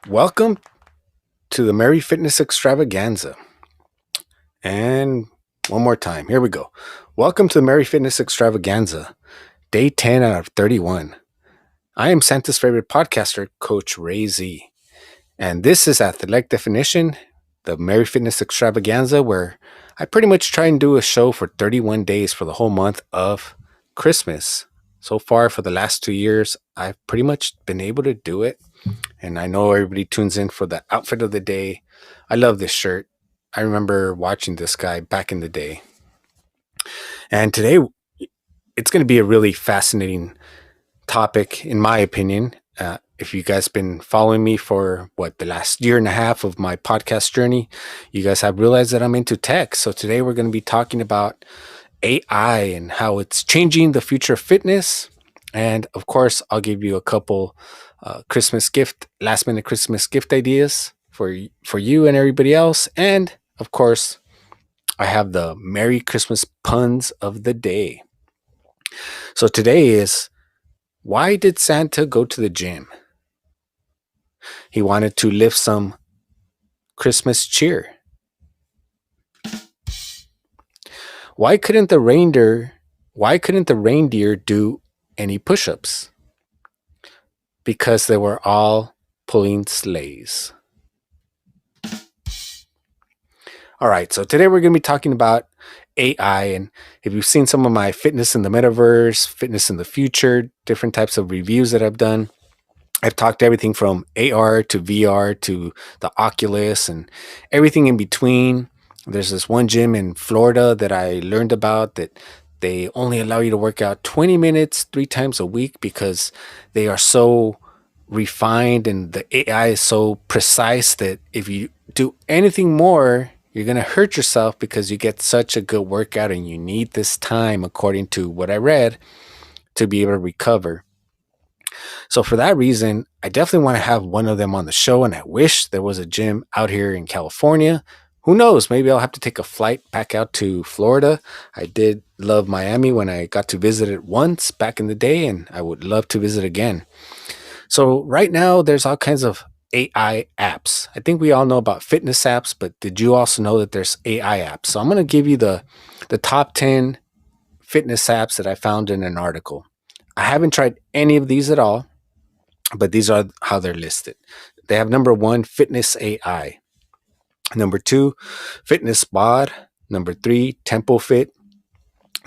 Welcome to the Merry Fitness Extravaganza. And one more time, here we go. Welcome to the Merry Fitness Extravaganza, day 10 out of 31. I am Santa's favorite podcaster, Coach Ray Z. And this is Athletic Definition, the Merry Fitness Extravaganza, where I pretty much try and do a show for 31 days for the whole month of Christmas. So far, for the last 2 years, I've pretty much been able to do it. And I know everybody tunes in for the outfit of the day. I love this shirt. I remember watching this guy back in the day. And today, it's going to be a really fascinating topic, in my opinion. If you guys been following me for the last year and a half of my podcast journey, you guys have realized that I'm into tech. So today we're going to be talking about AI and how it's changing the future of fitness. And of course, I'll give you a couple last minute Christmas gift ideas for you and everybody else. And of course, I have the Merry Christmas puns of the day. So today is, why did Santa go to the gym? He wanted to lift some Christmas cheer. Why couldn't the reindeer do any push-ups? Because they were all pulling sleighs. All right, so today we're going to be talking about AI. And if you've seen some of my fitness in the metaverse, fitness in the future, different types of reviews that I've done, I've talked everything from AR to VR to the Oculus and everything in between. There's this one gym in Florida that I learned about that they only allow you to work out 20 minutes 3 times a week because they are so refined and the AI is so precise that if you do anything more, you're going to hurt yourself because you get such a good workout and you need this time, according to what I read, to be able to recover. So for that reason, I definitely want to have one of them on the show, and I wish there was a gym out here in California. Who knows? Maybe I'll have to take a flight back out to Florida. I did love Miami when I got to visit it once back in the day, and I would love to visit again. So right now, there's all kinds of AI apps. I think we all know about fitness apps, but did you also know that there's AI apps? So I'm going to give you the top 10 fitness apps that I found in an article. I haven't tried any of these at all, but these are how they're listed. They have number 1, Fitness AI. Number 2, Fitness Bod. Number 3, Tempo Fit.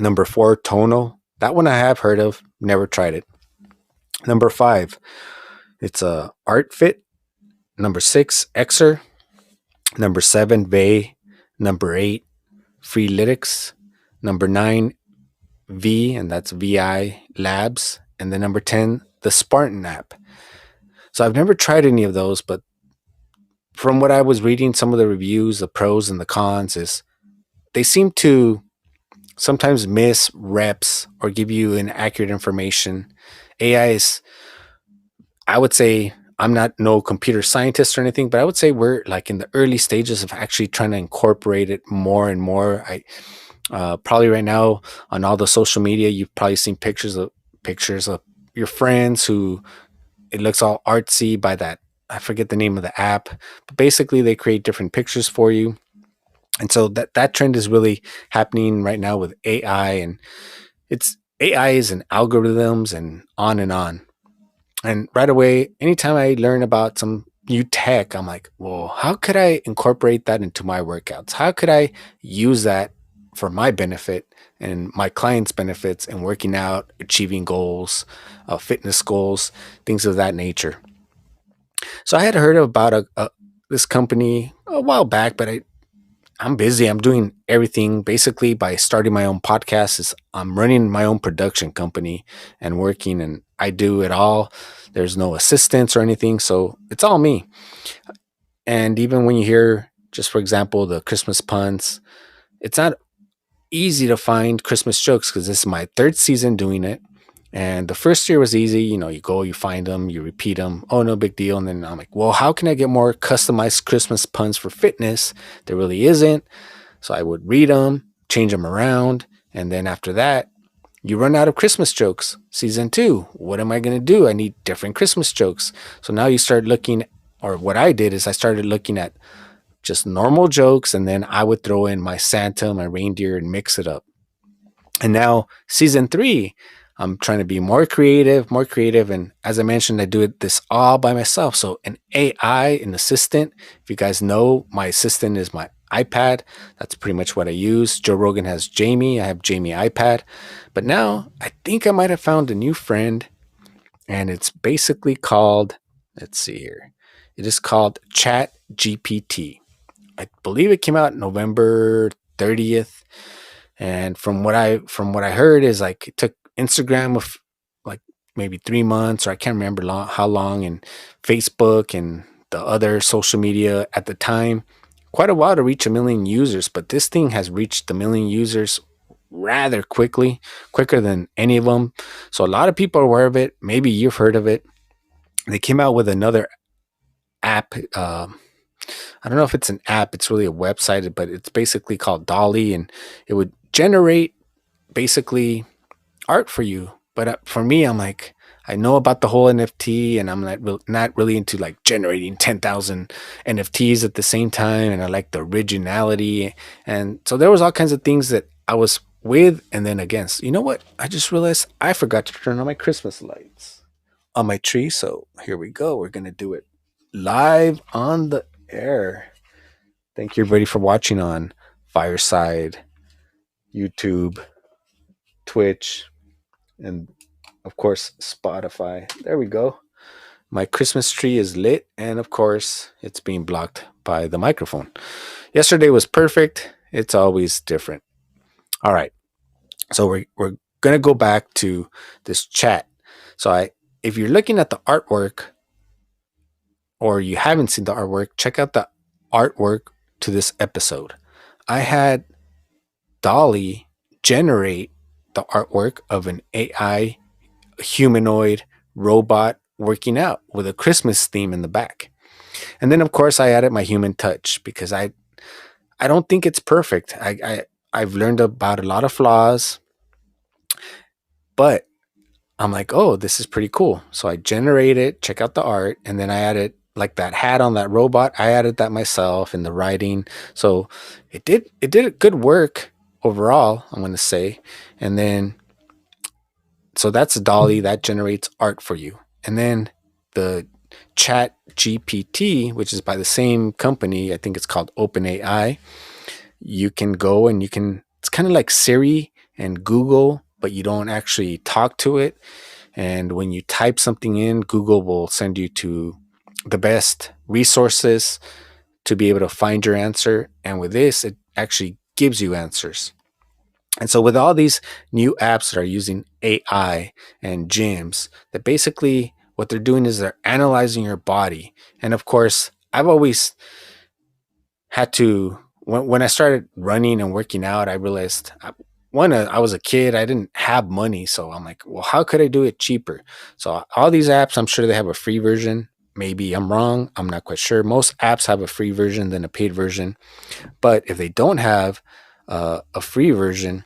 Number 4, Tono. That one I have heard of, never tried it. Number 5, it's Art Fit. Number 6, Exer. Number 7, Vay. Number 8, Freeletics. Number 9, V, and that's VI Labs. And then number 10, the Spartan app. So I've never tried any of those, but from what I was reading, some of the reviews, the pros and the cons, is they seem to sometimes miss reps or give you inaccurate information. AI is, I would say, I'm not no computer scientist or anything, but I would say we're like in the early stages of actually trying to incorporate it more and more. Probably right now on all the social media, you've probably seen pictures of your friends who it looks all artsy by that. I forget the name of the app, but basically they create different pictures for you. And so that trend is really happening right now with AI, and it's AIs and algorithms and on and on. And right away, anytime I learn about some new tech, I'm like, well, how could I incorporate that into my workouts? How could I use that for my benefit and my clients' benefits in working out, achieving goals, fitness goals, things of that nature? So I had heard about this company a while back, but I'm busy. I'm doing everything basically by starting my own podcast. I'm running my own production company and working, and I do it all. There's no assistants or anything, so it's all me. And even when you hear, just for example, the Christmas puns, it's not easy to find Christmas jokes because this is my 3rd season doing it. And the first year was easy. You go, you find them, you repeat them. Oh, no big deal. And then I'm like, well, how can I get more customized Christmas puns for fitness? There really isn't. So I would read them, change them around. And then after that, you run out of Christmas jokes. Season 2, what am I going to do? I need different Christmas jokes. So now you start looking or what I did is I started looking at just normal jokes, and then I would throw in my Santa, my reindeer, and mix it up. And now season three, I'm trying to be more creative. And as I mentioned, I do it this all by myself. So an AI, an assistant. If you guys know, my assistant is my iPad. That's pretty much what I use. Joe Rogan has Jamie. I have Jamie iPad. But now I think I might have found a new friend, and it's basically called, let's see here. It is called Chat GPT. I believe it came out November 30th. And from what I heard is like it took Instagram of like maybe 3 months, or I can't remember how long, and Facebook and the other social media at the time, quite a while to reach 1 million users. But this thing has reached 1 million users rather quickly, quicker than any of them. So a lot of people are aware of it. Maybe you've heard of it. They came out with another app. I don't know if it's an app, it's really a website, but it's basically called Dolly, and it would generate basically art for you. But for me, I'm like, I know about the whole NFT, and I'm not really into like generating 10,000 NFTs at the same time. And I like the originality. And so there was all kinds of things that I was with and then against. You know what? I just realized I forgot to turn on my Christmas lights on my tree. So here we go. We're going to do it live on the air. Thank you, everybody, for watching on Fireside, YouTube, Twitch, and of course, Spotify. There we go. My Christmas tree is lit, and of course, it's being blocked by the microphone. Yesterday was perfect. It's always different. All right. So we're going to go back to this chat. So if you're looking at the artwork, or you haven't seen the artwork, check out the artwork to this episode. I had Dolly generate the artwork of an AI humanoid robot working out with a Christmas theme in the back. And then of course I added my human touch because I don't think it's perfect. I've learned about a lot of flaws, but I'm like, oh, this is pretty cool. So I generate it, check out the art, and then I added like that hat on that robot. I added that myself in the writing. So it did good work overall, I'm gonna say. And then so that's Dolly that generates art for you. And then the Chat GPT, which is by the same company, I think it's called OpenAI. You can go and it's kind of like Siri and Google, but you don't actually talk to it. And when you type something in, Google will send you to the best resources to be able to find your answer. And with this, it actually gives you answers. And so with all these new apps that are using AI and gyms, that basically what they're doing is they're analyzing your body. And of course, I've always had to, when I started running and working out, I realized I was a kid, I didn't have money. So I'm like, well, how could I do it cheaper? So all these apps, I'm sure they have a free version. Maybe I'm wrong. I'm not quite sure. Most apps have a free version than a paid version. But if they don't have a free version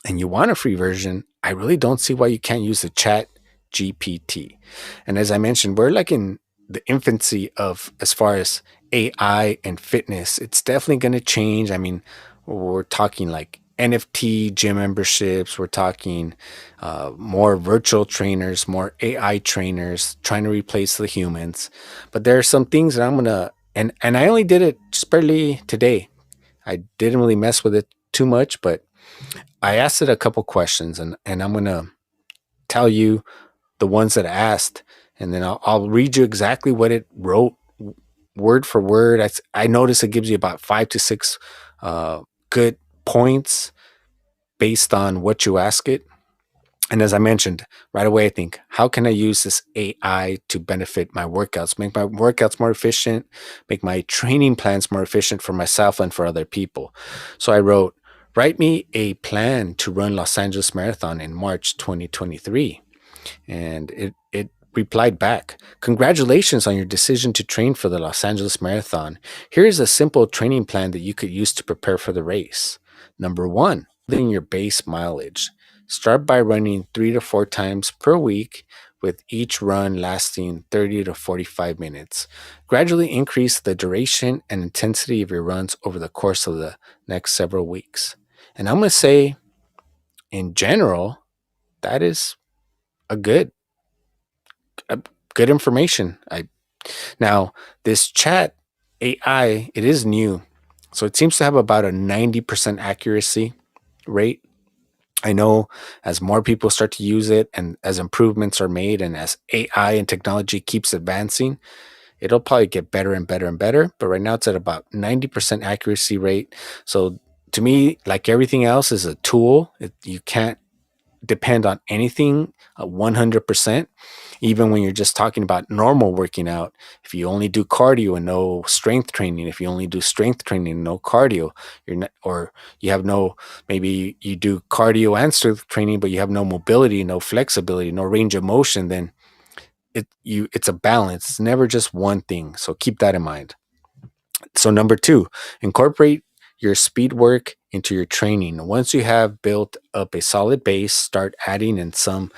and you want a free version, I really don't see why you can't use the Chat GPT. And as I mentioned, we're like in the infancy of as far as AI and fitness. It's definitely going to change. I mean, we're talking like NFT gym memberships. We're talking more virtual trainers, more AI trainers trying to replace the humans. But there are some things that I'm gonna and I only did it just barely today. I didn't really mess with it too much, but I asked it a couple questions, and I'm gonna tell you the ones that I asked, and then I'll read you exactly what it wrote word for word. I notice it gives you about 5 to 6 good points based on what you ask it. And as I mentioned right away, I think, how can I use this AI to benefit my workouts, make my workouts more efficient, make my training plans more efficient for myself and for other people? So I wrote, write me a plan to run Los Angeles Marathon in March 2023. And it replied back, congratulations on your decision to train for the Los Angeles Marathon. Here is a simple training plan that you could use to prepare for the race. Number one, your base mileage. Start by running 3 to 4 times per week with each run lasting 30 to 45 minutes. Gradually increase the duration and intensity of your runs over the course of the next several weeks. And I'm going to say, in general, that is a a good information. Now, this chat AI, it is new. So it seems to have about a 90% accuracy rate. I know as more people start to use it and as improvements are made and as AI and technology keeps advancing, it'll probably get better and better and better. But right now it's at about 90% accuracy rate. So to me, like everything else, is a tool. You can't depend on anything 100%. Even when you're just talking about normal working out, if you only do cardio and no strength training, if you only do strength training and no cardio, you're not, or you have no, maybe you do cardio and strength training, but you have no mobility, no flexibility, no range of motion, then it's a balance. It's never just one thing. So keep that in mind. So number two, incorporate your speed work into your training. Once you have built up a solid base, start adding in some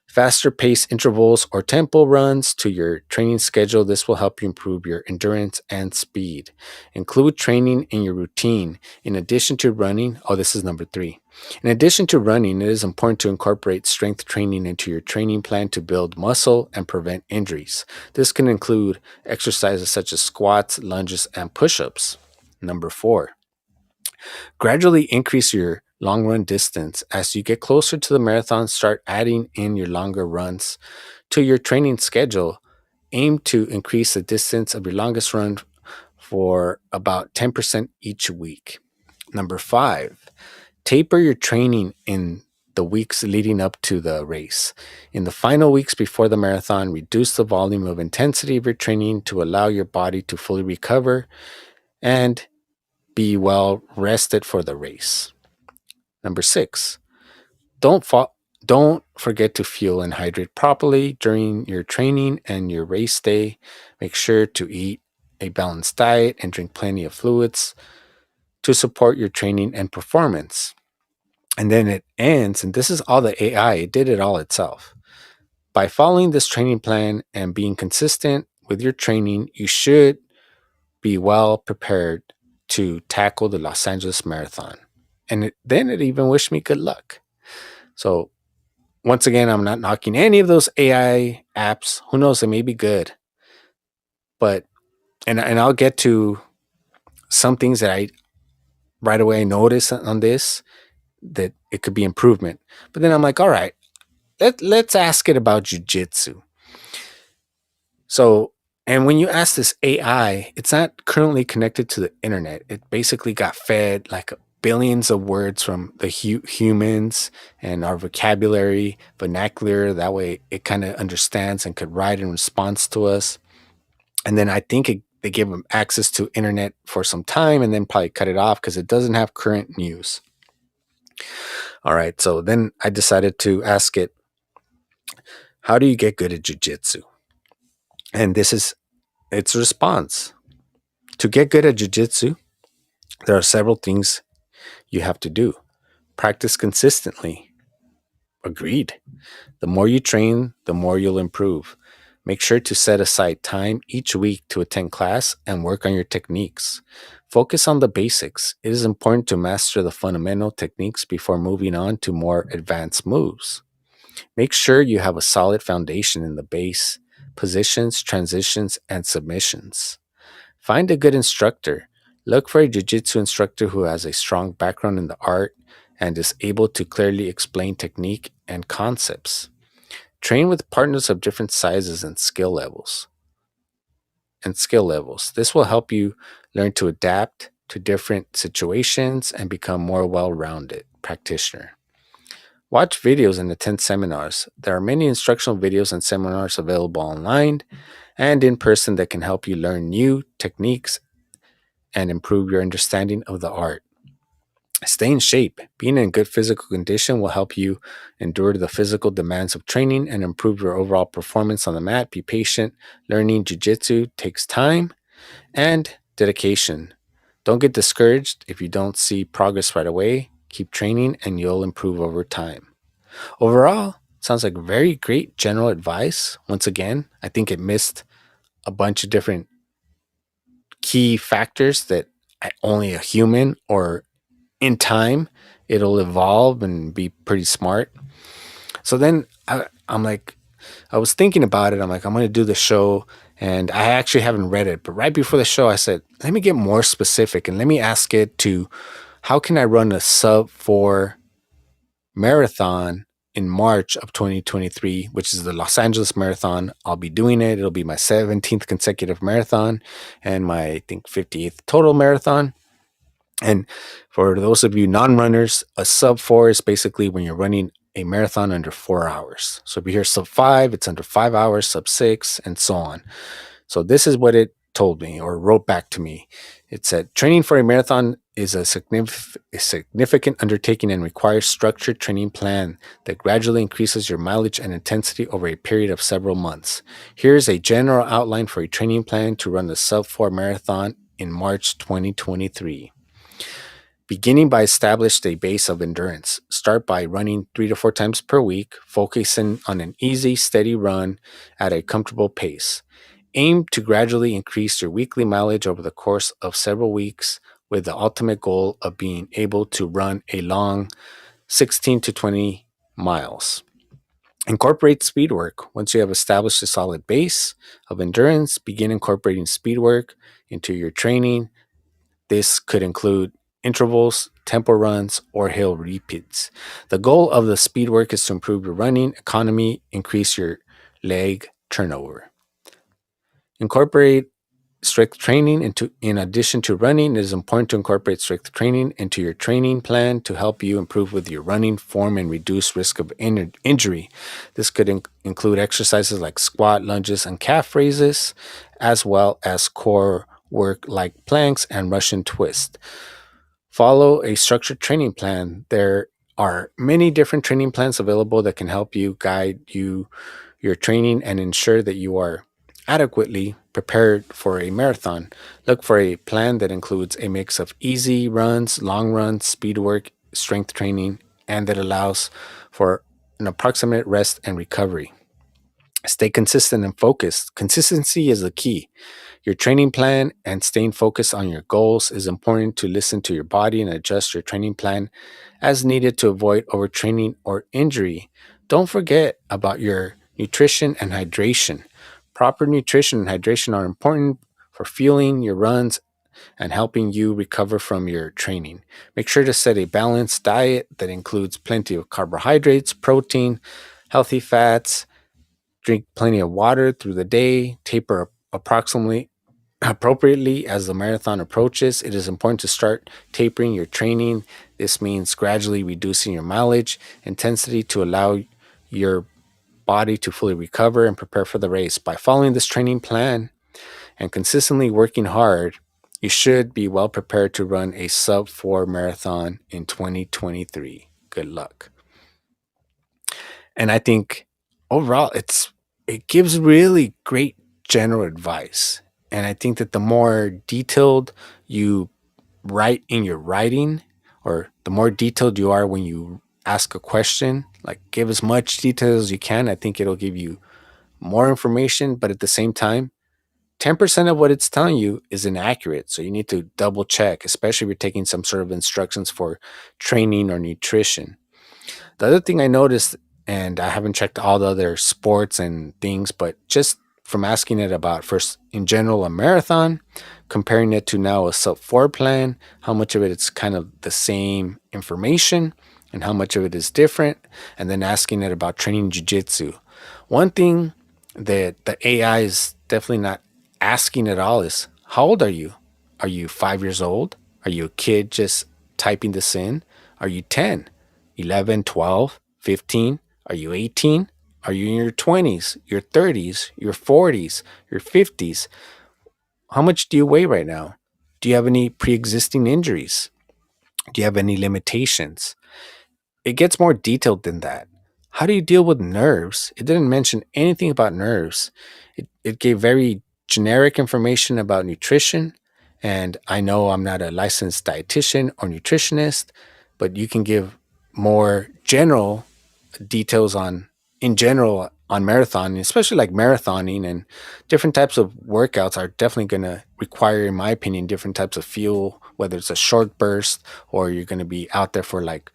faster pace intervals or tempo runs to your training schedule. This will help you improve your endurance and speed. Include training in your routine. In addition to running, this is number three. In addition to running, it is important to incorporate strength training into your training plan to build muscle and prevent injuries. This can include exercises such as squats, lunges, and push ups. Number four, gradually increase your long run distance. As you get closer to the marathon, start adding in your longer runs to your training schedule. Aim to increase the distance of your longest run for about 10% each week. Number five, taper your training in the weeks leading up to the race. In the final weeks before the marathon, reduce the volume of intensity of your training to allow your body to fully recover and be well rested for the race. Number six, don't don't forget to fuel and hydrate properly during your training and your race day. Make sure to eat a balanced diet and drink plenty of fluids to support your training and performance. And then it ends, and this is all the AI, it did it all itself. By following this training plan and being consistent with your training, you should be well prepared to tackle the Los Angeles Marathon. And then it even wished me good luck. So, once again, I'm not knocking any of those AI apps. Who knows? They may be good. But, and I'll get to some things that I right away notice on this that it could be improvement. But then I'm like, all right, let's ask it about jujitsu. So, and when you ask this AI, it's not currently connected to the internet. It basically got fed like billions of words from the humans and our vocabulary, vernacular. That way it kind of understands and could write in response to us. And then I think they gave them access to internet for some time and then probably cut it off because it doesn't have current news. All right. So then I decided to ask it, how do you get good at jujitsu? And this is its response. To get good at jujitsu, there are several things you have to do. Practice consistently. Agreed. The more you train, the more you'll improve. Make sure to set aside time each week to attend class and work on your techniques. Focus on the basics. It is important to master the fundamental techniques before moving on to more advanced moves. Make sure you have a solid foundation in the base, positions, transitions, and submissions. Find a good instructor. Look for a jiu-jitsu instructor who has a strong background in the art and is able to clearly explain technique and concepts. Train with partners of different sizes and skill levels. This will help you learn to adapt to different situations and become more well-rounded practitioner. Watch videos and attend seminars. There are many instructional videos and seminars available online and in person that can help you learn new techniques and improve your understanding of the art. Stay in shape. Being in good physical condition will help you endure the physical demands of training and improve your overall performance on the mat. Be patient. Learning jiu-jitsu takes time and dedication. Don't get discouraged if you don't see progress right away. Keep training and you'll improve over time. Overall, sounds like very great general advice. Once again, I think it missed a bunch of different key factors that only a human or in time it'll evolve and be pretty smart. So then I'm like, I was thinking about it. I'm like, I'm going to do the show. And I actually haven't read it. But right before the show, I said, let me get more specific and let me ask it to how can I run a sub 4 marathon in March of 2023, which is the Los Angeles Marathon. I'll be doing it. It'll be my 17th consecutive marathon and my, I think, 58th total marathon. And for those of you non-runners, a sub 4 is basically when you're running a marathon under 4 hours. So if you hear sub 5, it's under 5 hours, sub 6, and so on. So this is what it told me or wrote back to me. It said, training for a marathon is a significant undertaking and requires structured training plan that gradually increases your mileage and intensity over a period of several months. Here's a general outline for a training plan to run the sub 4 marathon in March 2023. Beginning by establish a base of endurance. Start by running 3 to 4 times per week, focusing on an easy, steady run at a comfortable pace. Aim to gradually increase your weekly mileage over the course of several weeks with the ultimate goal of being able to run a long 16 to 20 miles. Incorporate speed work. Once you have established a solid base of endurance, begin incorporating speed work into your training. This could include intervals, tempo runs, or hill repeats. The goal of the speed work is to improve your running economy, increase your leg turnover. Incorporate strict training in addition to running. It is important to incorporate strict training into your training plan to help you improve with your running form and reduce risk of injury. This could include exercises like squat, lunges, and calf raises, as well as core work like planks and Russian twist. Follow a structured training plan. There are many different training plans available that can help you guide your training and ensure that you are adequately prepared for a marathon. Look for a plan that includes a mix of easy runs, long runs, speed work, strength training, and that allows for an approximate rest and recovery. Stay consistent and focused. Consistency is the key. Your training plan and staying focused on your goals is important to listen to your body and adjust your training plan as needed to avoid overtraining or injury. Don't forget about your nutrition and hydration. Proper nutrition and hydration are important for fueling your runs and helping you recover from your training. Make sure to set a balanced diet that includes plenty of carbohydrates, protein, healthy fats. Drink plenty of water through the day. Taper appropriately as the marathon approaches. It is important to start tapering your training. This means gradually reducing your mileage intensity to allow your body to fully recover and prepare for the race. By following this training plan and consistently working hard, you should be well prepared to run a sub 4 marathon in 2023. Good luck. And I think overall it gives really great general advice. And I think that the more detailed you write in your writing, or the more detailed you are when you ask a question, like give as much detail as you can. I think it'll give you more information, but at the same time, 10% of what it's telling you is inaccurate. So you need to double check, especially if you're taking some sort of instructions for training or nutrition. The other thing I noticed, and I haven't checked all the other sports and things, but just from asking it about first in general a marathon, comparing it to now a sub 4 plan, how much of it is kind of the same information and how much of it is different, and then asking it about training jiu-jitsu. One thing that the AI is definitely not asking at all is, how old are you? Are you 5 years old? Are you a kid just typing this in? Are you 10, 11, 12, 15? Are you 18? Are you in your 20s, your 30s, your 40s, your 50s? How much do you weigh right now? Do you have any pre existing injuries? Do you have any limitations? It gets more detailed than that. How do you deal with nerves? It didn't mention anything about nerves. It gave very generic information about nutrition. And I know I'm not a licensed dietitian or nutritionist, but you can give more general details on in general on marathon, especially like marathoning and different types of workouts are definitely going to require, in my opinion, different types of fuel, whether it's a short burst or you're going to be out there for like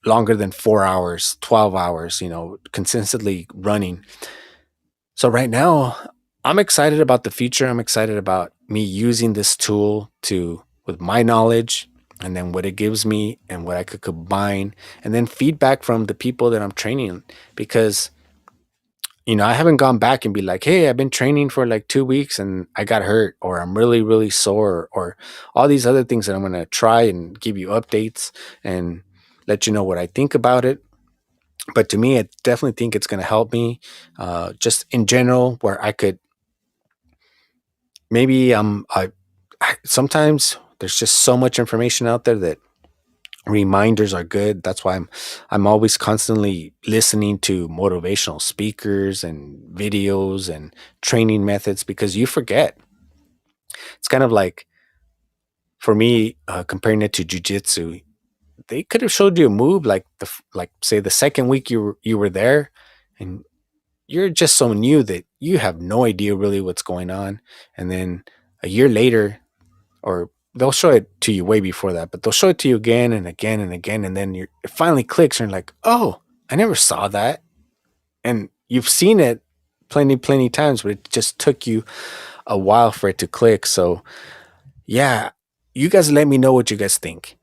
longer than 4 hours, 12 hours, consistently running. So right now, I'm excited about the future. I'm excited about me using this tool to with my knowledge and then what it gives me and what I could combine and then feedback from the people that I'm training because I haven't gone back and be like, "Hey, I've been training for like 2 weeks and I got hurt or I'm really really sore or all these other things that I'm going to try and give you updates and let you know what I think about it." But to me, I definitely think it's going to help me just in general where I could maybe sometimes there's just so much information out there that reminders are good. That's why I'm always constantly listening to motivational speakers and videos and training methods because you forget. It's kind of like for me comparing it to jujitsu. They could have showed you a move like like say the second week you were there, and you're just so new that you have no idea really what's going on, and then a year later or they'll show it to you way before that, but they'll show it to you again and again and again, and then it finally clicks, and you're like, "Oh, I never saw that," and you've seen it plenty times, but it just took you a while for it to click. So yeah, you guys let me know what you guys think.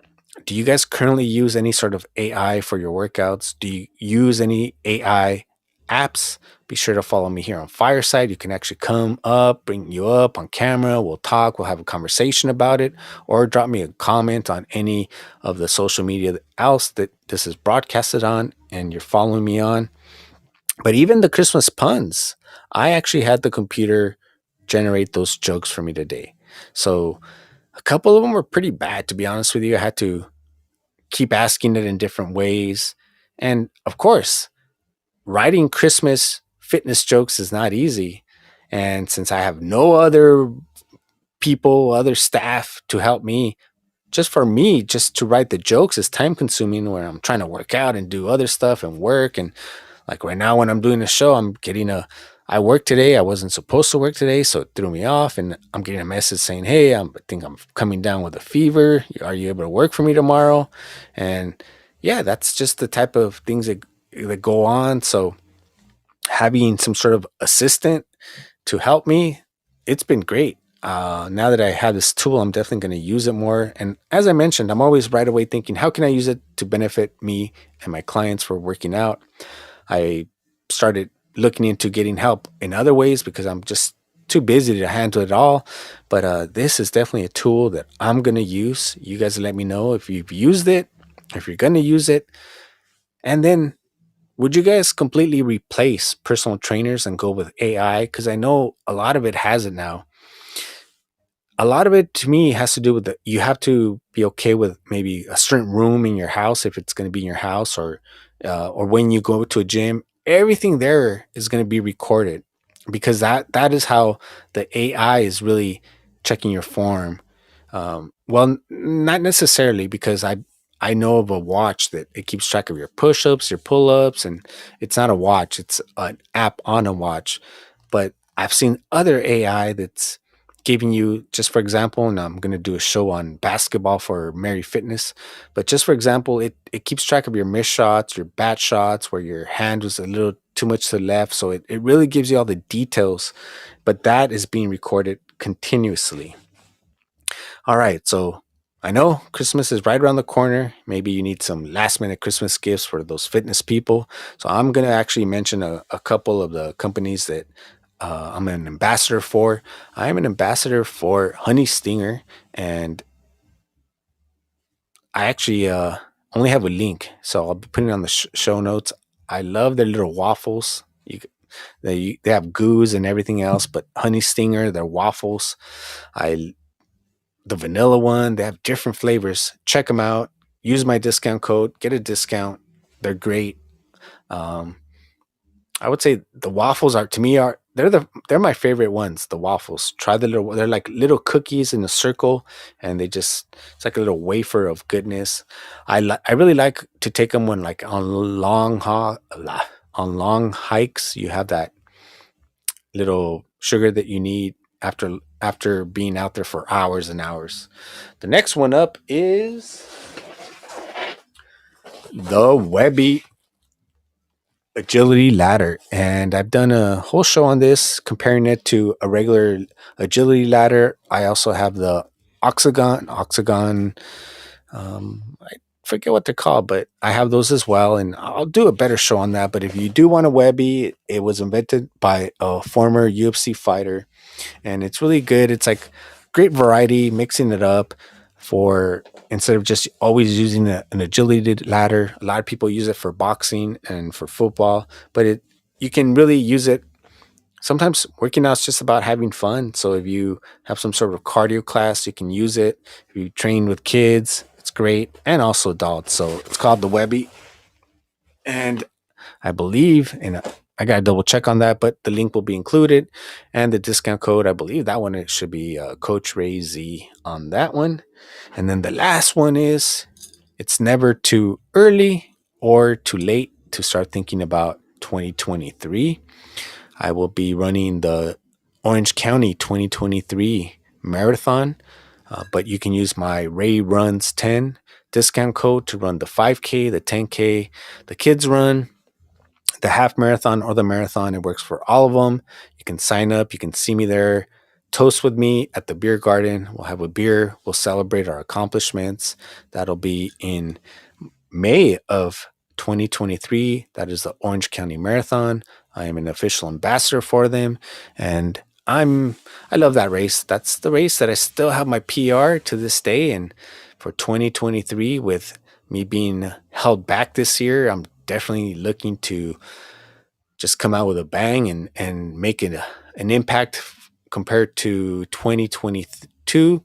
Do you guys currently use any sort of AI for your workouts? Do you use any AI apps? Be sure to follow me here on Fireside. You can actually come up, bring you up on camera. We'll talk, we'll have a conversation about it, or drop me a comment on any of the social media else that this is broadcasted on and you're following me on. But even the Christmas puns, I actually had the computer generate those jokes for me today. So a couple of them were pretty bad, to be honest with you. I had to keep asking it in different ways. And of course, writing Christmas fitness jokes is not easy. And since I have no other people, other staff to help me, just for me, just to write the jokes is time consuming where I'm trying to work out and do other stuff and work. And like right now, when I'm doing a show, I worked today. I wasn't supposed to work today, so it threw me off. And I'm getting a message saying, "Hey, I think I'm coming down with a fever. Are you able to work for me tomorrow?" And yeah, that's just the type of things that go on. So having some sort of assistant to help me, it's been great. Now that I have this tool, I'm definitely going to use it more. And as I mentioned, I'm always right away thinking, how can I use it to benefit me and my clients for working out? I started looking into getting help in other ways because I'm just too busy to handle it all. But this is definitely a tool that I'm going to use. You guys let me know if you've used it, if you're going to use it. And then would you guys completely replace personal trainers and go with AI? Because I know a lot of it has it now. A lot of it to me has to do with you have to be okay with maybe a certain room in your house if it's going to be in your house or when you go to a gym, everything there is going to be recorded because that is how the AI is really checking your form. Well, not necessarily because I know of a watch that it keeps track of your push-ups, your pull-ups, and it's not a watch; it's an app on a watch. But I've seen other AI that's giving you, just for example, and I'm going to do a show on basketball for Mary Fitness, but just for example, it keeps track of your missed shots, your bat shots, where your hand was a little too much to the left. So it really gives you all the details, but that is being recorded continuously. All right, so I know Christmas is right around the corner. Maybe you need some last minute Christmas gifts for those fitness people. So I'm going to actually mention a couple of the companies that I'm an ambassador for. I am an ambassador for Honey Stinger, and I actually only have a link, so I'll be putting it on the show notes. I love their little waffles. They have goos and everything else, but Honey Stinger, their waffles, I the vanilla one. They have different flavors. Check them out. Use my discount code. Get a discount. They're great. Um, I would say the waffles are to me are they're my favorite ones. The waffles. Try they're like little cookies in a circle, and it's like a little wafer of goodness. I really like to take them when like on on long hikes, you have that little sugar that you need after being out there for hours and hours. The next one up is the Webby Agility Ladder, and I've done a whole show on this comparing it to a regular agility ladder. I also have the Oxagon. I forget what they're called, but I have those as well, and I'll do a better show on that. But if you do want a Webby, it was invented by a former UFC fighter, and it's really good. It's like great variety, mixing it up for instead of just always using an agility ladder. A lot of people use it for boxing and for football, but you can really use it. Sometimes working out is just about having fun. So if you have some sort of cardio class, you can use it. If you train with kids, it's great, and also adults. So it's called the Webby, and I believe, and I got to double check on that, but the link will be included and the discount code. I believe that one, it should be Coach Ray Z on that one. And then the last one is it's never too early or too late to start thinking about 2023. I will be running the Orange County 2023 marathon, but you can use my Ray Runs 10 discount code to run the 5K, the 10K, the kids run, the half marathon or the marathon. It works for all of them. You can sign up. You can see me there. Toast with me at the beer garden. We'll have a beer. We'll celebrate our accomplishments. That'll be in May of 2023. That is the Orange County Marathon. I am an official ambassador for them, and I love that race. That's the race that I still have my PR to this day. And for 2023, with me being held back this year, I'm definitely looking to just come out with a bang and make it an impact compared to 2022.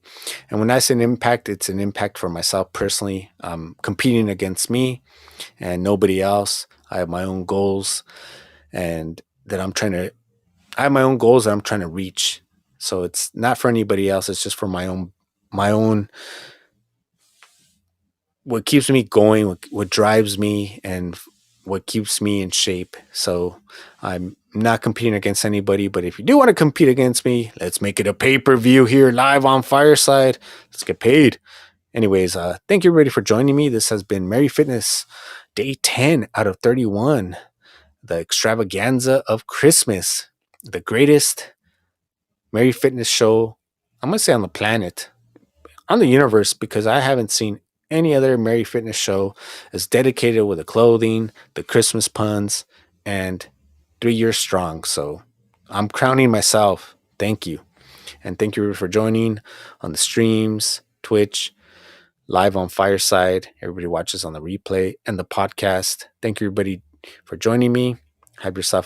And when I say an impact, it's an impact for myself personally. I'm competing against me and nobody else. I have my own goals and that I'm trying to I have my own goals that I'm trying to reach. So it's not for anybody else. It's just for my own what keeps me going, what drives me, and what keeps me in shape. So I'm not competing against anybody, but if you do want to compete against me, let's make it a pay-per-view here live on Fireside. Let's get paid. Anyways, thank you everybody for joining me. This has been Merry Fitness, day 10 out of 31, the extravaganza of Christmas, the greatest Merry Fitness show, I'm going to say on the planet, on the universe, because I haven't seen any other Merry Fitness show as dedicated with the clothing, the Christmas puns, and 3 years strong. So I'm crowning myself. Thank you. And thank you for joining on the streams, Twitch, live on Fireside. Everybody watches on the replay and the podcast. Thank you, everybody, for joining me. Have yourself